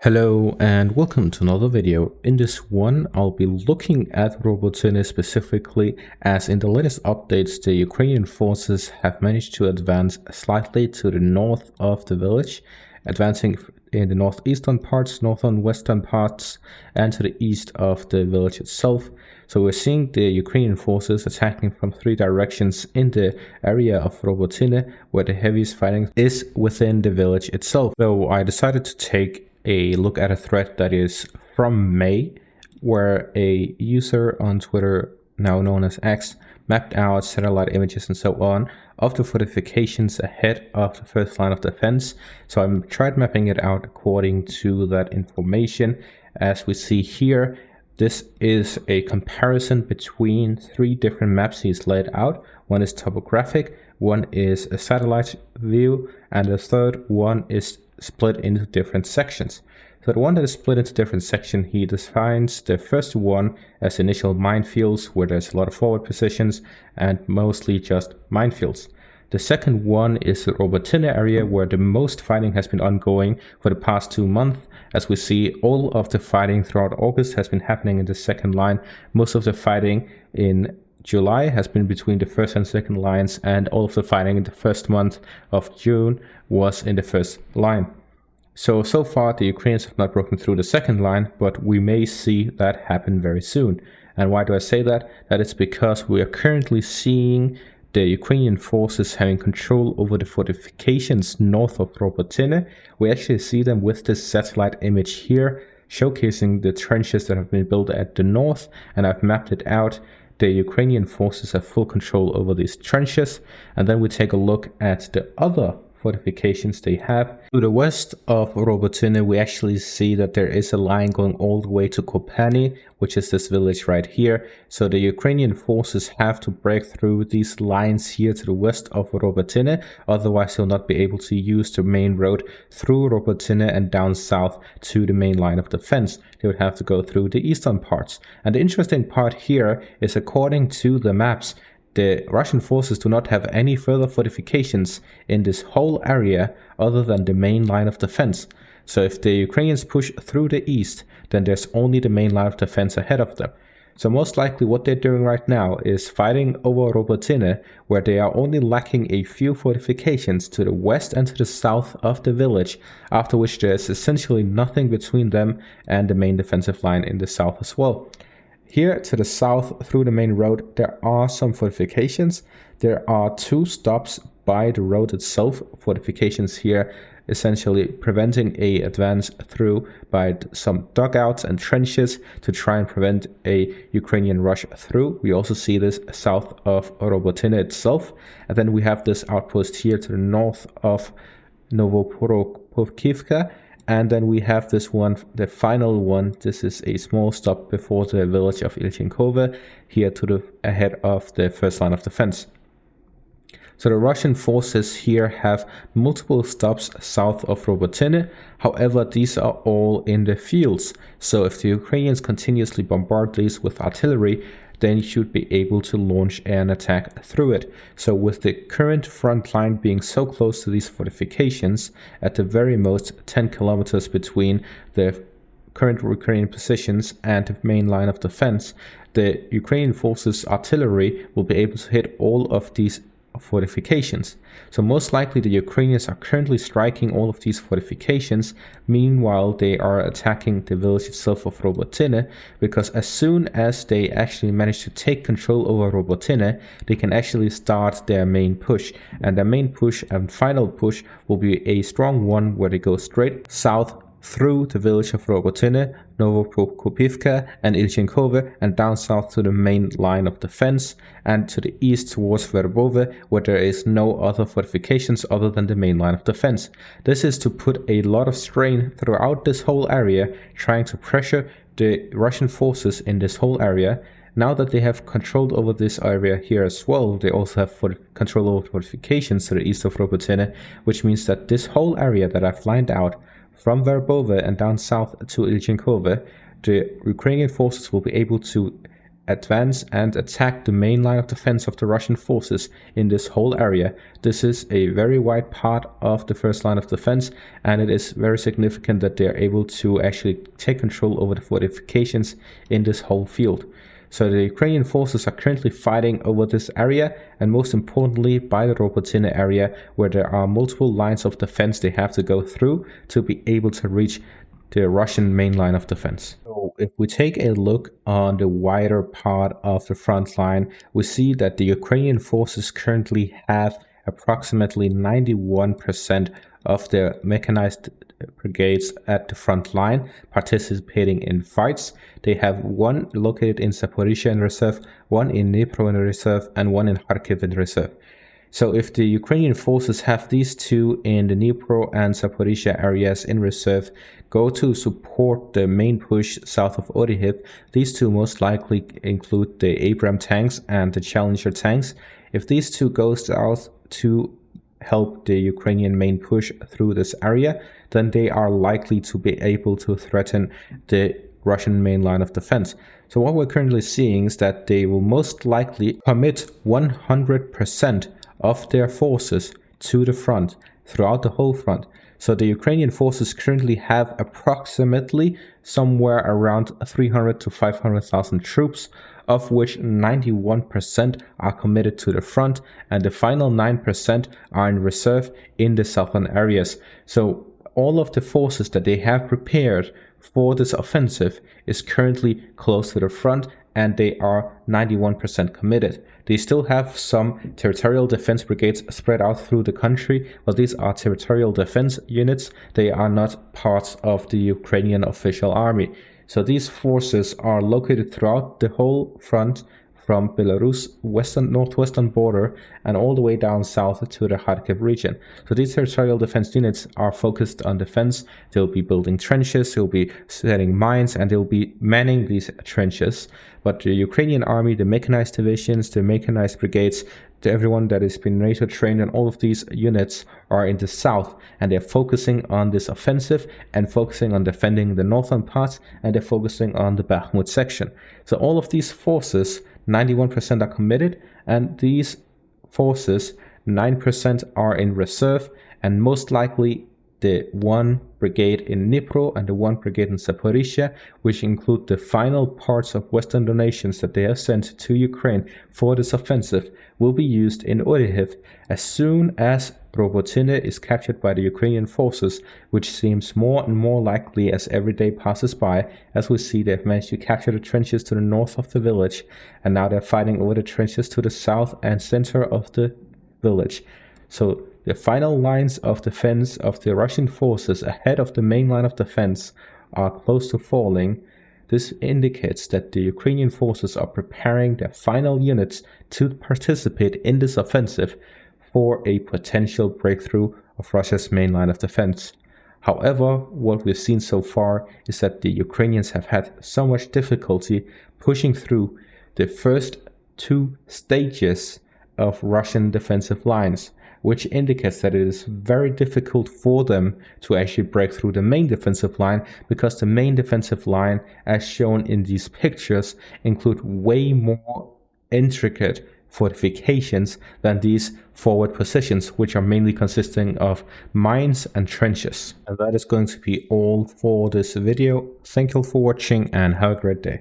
Hello and welcome to another video. In this one, I'll be looking at Robotyne specifically, as in the latest updates, the Ukrainian forces have managed to advance slightly to the north of the village, advancing in the northeastern parts, northern western parts, and to the east of the village itself. So we're seeing the Ukrainian forces attacking from three directions in the area of Robotyne, where the heaviest fighting is within the village itself. So I decided to take a look at a thread that is from May, where a user on Twitter, now known as X, mapped out satellite images and so on of the fortifications ahead of the first line of defense. So I tried mapping it out according to that information. As we see here, this is a comparison between three different maps he's laid out. One is topographic, one is a satellite view, and the third one is split into different sections. So the one that is split into different sections, he defines the first one as initial minefields, where there's a lot of forward positions and mostly just minefields. The second one is the Robotyne area, where the most fighting has been ongoing for the past 2 months. As we see, all of the fighting throughout August has been happening in the second line. Most of the fighting in July has been between the first and second lines, and all of the fighting in the first month of June was in the first line. So far the Ukrainians have not broken through the second line, but we may see that happen very soon. And why do I say that? That it's because we are currently seeing the Ukrainian forces having control over the fortifications north of Robotyne. We actually see them with this satellite image here, showcasing the trenches that have been built at the north, and I've mapped it out. The Ukrainian forces have full control over these trenches. And then we take a look at the other fortifications they have. To the west of Robotyne, we actually see that there is a line going all the way to Kopani, which is this village right here. So the Ukrainian forces have to break through these lines here to the west of Robotyne, otherwise they'll not be able to use the main road through Robotyne and down south to the main line of defense. They would have to go through the eastern parts. And the interesting part here is, according to the maps, the Russian forces do not have any further fortifications in this whole area other than the main line of defense. So if the Ukrainians push through the east, then there's only the main line of defense ahead of them. So most likely what they're doing right now is fighting over Robotyne, where they are only lacking a few fortifications to the west and to the south of the village, after which there's essentially nothing between them and the main defensive line in the south as well. Here to the south through the main road, there are some fortifications. There are 2 stops by the road itself, fortifications here essentially preventing a advance through by some dugouts and trenches to try and prevent a Ukrainian rush through. We also see this south of Robotyne itself. And then we have this outpost here to the north of Novoprokopivka. And then we have this one, the final one. This is a small stop before the village of Ilchenkovo, here to the ahead of the first line of defense. So the Russian forces here have multiple stops south of Robotyne. However, these are all in the fields. So if the Ukrainians continuously bombard these with artillery, then you should be able to launch an attack through it. So with the current front line being so close to these fortifications, at the very most 10 kilometers between the current Ukrainian positions and the main line of defense, the Ukrainian forces' artillery will be able to hit all of these fortifications. So most likely the Ukrainians are currently striking all of these fortifications. Meanwhile, they are attacking the village itself of Robotyne, because as soon as they actually manage to take control over Robotyne, they can actually start their main push. And their main push and final push will be a strong one, where they go straight south through the village of Robotyne, Novoprokopivka and Ilchenkovo, and down south to the main line of defense, and to the east towards Verbove, where there is no other fortifications other than the main line of defense. This is to put a lot of strain throughout this whole area, trying to pressure the Russian forces in this whole area. Now that they have control over this area here as well, they also have control over fortifications to the east of Robotyne, which means that this whole area that I've lined out from Verbove and down south to Ilchenkovo, the Ukrainian forces will be able to advance and attack the main line of defense of the Russian forces in this whole area. This is a very wide part of the first line of defense, and it is very significant that they are able to actually take control over the fortifications in this whole field. So the Ukrainian forces are currently fighting over this area, and most importantly by the Robotyne area, where there are multiple lines of defense they have to go through to be able to reach the Russian main line of defense. So if we take a look on the wider part of the front line, we see that the Ukrainian forces currently have approximately 91% of their mechanized brigades at the front line participating in fights. They have one located in Zaporizhia in reserve, one in Dnipro in reserve, and one in Kharkiv in reserve. So if the Ukrainian forces have these two in the Dnipro and Zaporizhia areas in reserve, go to support the main push south of Oryhiv, these two most likely include the Abrams tanks and the Challenger tanks. If these two go south to help the Ukrainian main push through this area, then they are likely to be able to threaten the Russian main line of defense. So what we're currently seeing is that they will most likely commit 100% of their forces to the front throughout the whole front. So the Ukrainian forces currently have approximately somewhere around 300 to 500,000 troops, of which 91% are committed to the front, and the final 9% are in reserve in the southern areas. So all of the forces that they have prepared for this offensive is currently close to the front, and they are 91% committed. They still have some territorial defense brigades spread out through the country, but these are territorial defense units. They are not parts of the Ukrainian official army. So these forces are located throughout the whole front, from Belarus northwestern border and all the way down south to the Kharkiv region. So these territorial defense units are focused on defense. They'll be building trenches, they'll be setting mines, and they'll be manning these trenches. But the Ukrainian army, the mechanized divisions, the mechanized brigades, everyone that has been NATO trained, and all of these units are in the south, and they're focusing on this offensive and focusing on defending the northern parts, and they're focusing on the Bakhmut section. So all of these forces, 91% are committed, and these forces, 9% are in reserve, and most likely the one brigade in Dnipro and the one brigade in Zaporizhia, which include the final parts of Western donations that they have sent to Ukraine for this offensive, will be used in Oryhiv as soon as Robotyne is captured by the Ukrainian forces, which seems more and more likely as every day passes by, as we see they've managed to capture the trenches to the north of the village, and now they're fighting over the trenches to the south and center of the village. So the final lines of defense of the Russian forces ahead of the main line of defense are close to falling. This indicates that the Ukrainian forces are preparing their final units to participate in this offensive for a potential breakthrough of Russia's main line of defense. However, what we've seen so far is that the Ukrainians have had so much difficulty pushing through the first two stages of Russian defensive lines, which indicates that it is very difficult for them to actually break through the main defensive line, because the main defensive line, as shown in these pictures, include way more intricate fortifications than these forward positions, which are mainly consisting of mines and trenches. And that is going to be all for this video. Thank you for watching, and have a great day.